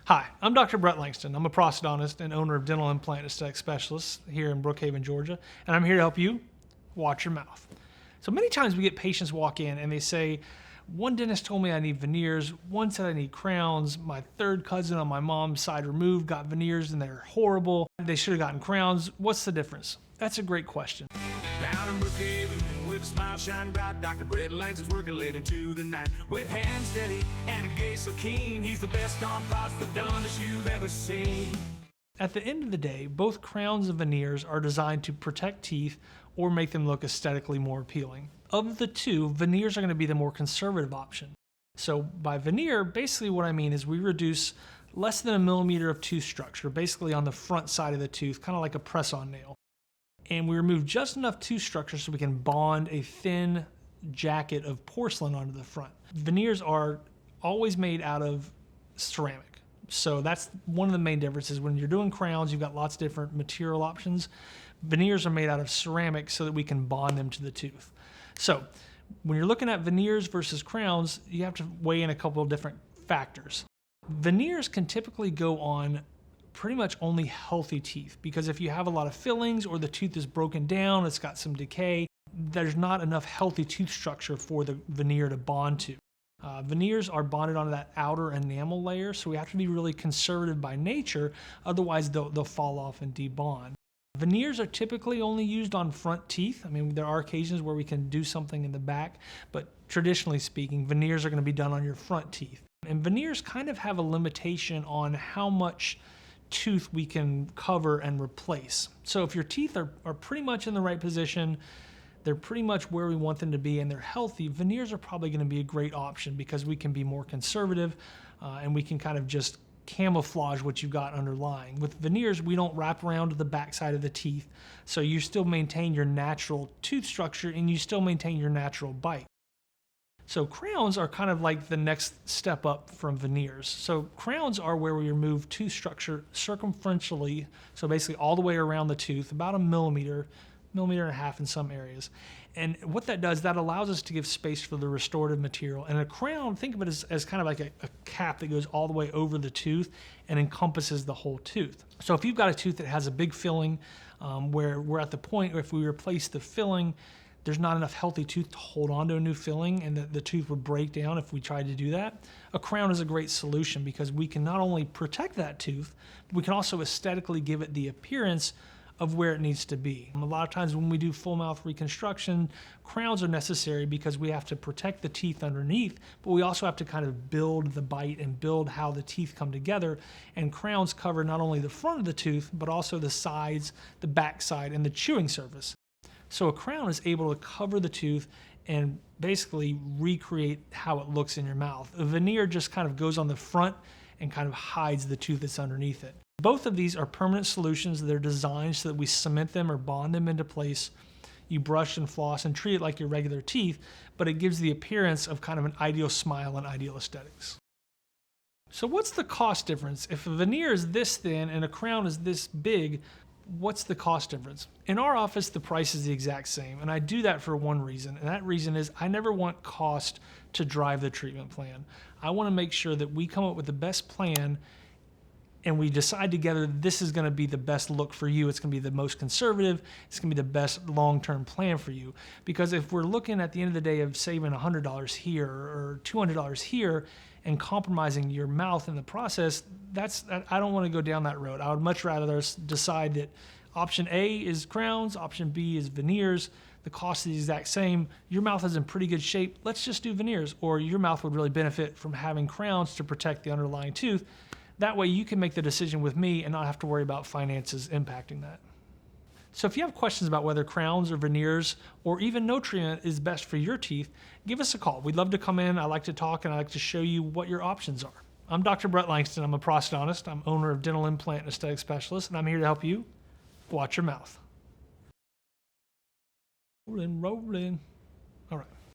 Hi, I'm Dr. Brett Langston. I'm a prosthodontist and owner of Dental Implant and Aesthetic Specialists here in Brookhaven, Georgia, and I'm here to help you watch your mouth. So many times we get patients walk in and they say, one dentist told me I need veneers, one said I need crowns, my third cousin on my mom's side removed got veneers and they're horrible. They should have gotten crowns. What's the difference? That's a great question. Down in Brookhaven with a smile shining bright, Dr. Brett Langston's working late into the night. With hands steady and a gaze so keen, he's the best on prosthodontist you've ever seen. At the end of the day, both crowns and veneers are designed to protect teeth or make them look aesthetically more appealing. Of the two, veneers are going to be the more conservative option. So by veneer, basically what I mean is we reduce less than 1 millimeter of tooth structure, basically on the front side of the tooth, kind of like a press-on nail. And we remove just enough tooth structure so we can bond a thin jacket of porcelain onto the front. Veneers are always made out of ceramic. So that's one of the main differences. When you're doing crowns, you've got lots of different material options. Veneers are made out of ceramic so that we can bond them to the tooth. So when you're looking at veneers versus crowns, you have to weigh in a couple of different factors. Veneers can typically go on pretty much only healthy teeth, because if you have a lot of fillings or the tooth is broken down, it's got some decay, there's not enough healthy tooth structure for the veneer to bond to. Veneers are bonded onto that outer enamel layer, so we have to be really conservative by nature, otherwise they'll fall off and debond. Veneers are typically only used on front teeth. I mean, there are occasions where we can do something in the back, but traditionally speaking, veneers are going to be done on your front teeth. And veneers kind of have a limitation on how much tooth we can cover and replace. So if your teeth are pretty much in the right position, they're pretty much where we want them to be, and they're healthy, veneers are probably going to be a great option because we can be more conservative and we can kind of just camouflage what you've got underlying. With veneers, we don't wrap around to the backside of the teeth, so you still maintain your natural tooth structure and you still maintain your natural bite. So crowns are kind of like the next step up from veneers. So crowns are where we remove tooth structure circumferentially, so basically all the way around the tooth, about 1 millimeter, 1.5 millimeters in some areas. And what that does, that allows us to give space for the restorative material. And a crown, think of it as kind of like a cap that goes all the way over the tooth and encompasses the whole tooth. So if you've got a tooth that has a big filling, where we're at the point where if we replace the filling, there's not enough healthy tooth to hold on to a new filling, and the tooth would break down if we tried to do that. A crown is a great solution because we can not only protect that tooth, but we can also aesthetically give it the appearance of where it needs to be. A lot of times when we do full mouth reconstruction, crowns are necessary because we have to protect the teeth underneath, but we also have to kind of build the bite and build how the teeth come together. And crowns cover not only the front of the tooth, but also the sides, the back side, and the chewing surface. So a crown is able to cover the tooth and basically recreate how it looks in your mouth. A veneer just kind of goes on the front and kind of hides the tooth that's underneath it. Both of these are permanent solutions. They're designed so that we cement them or bond them into place. You brush and floss and treat it like your regular teeth, but it gives the appearance of kind of an ideal smile and ideal aesthetics. So what's the cost difference? If a veneer is this thin and a crown is this big, what's the cost difference? In our office, the price is the exact same, and I do that for one reason, and that reason is I never want cost to drive the treatment plan. I want to make sure that we come up with the best plan and we decide together this is going to be the best look for you. It's going to be the most conservative. It's going to be the best long-term plan for you. Because if we're looking at the end of the day of saving $100 here or $200 here and compromising your mouth in the process, I don't want to go down that road. I would much rather decide that option A is crowns, option B is veneers. The cost is the exact same. Your mouth is in pretty good shape. Let's just do veneers. Or your mouth would really benefit from having crowns to protect the underlying tooth. That way you can make the decision with me and not have to worry about finances impacting that. So if you have questions about whether crowns or veneers or even no treatment is best for your teeth, give us a call. We'd love to come in. I like to talk and I like to show you what your options are. I'm Dr. Brett Langston. I'm a prosthodontist. I'm owner of Dental Implant and Aesthetic Specialists, and I'm here to help you watch your mouth. Rolling, rolling.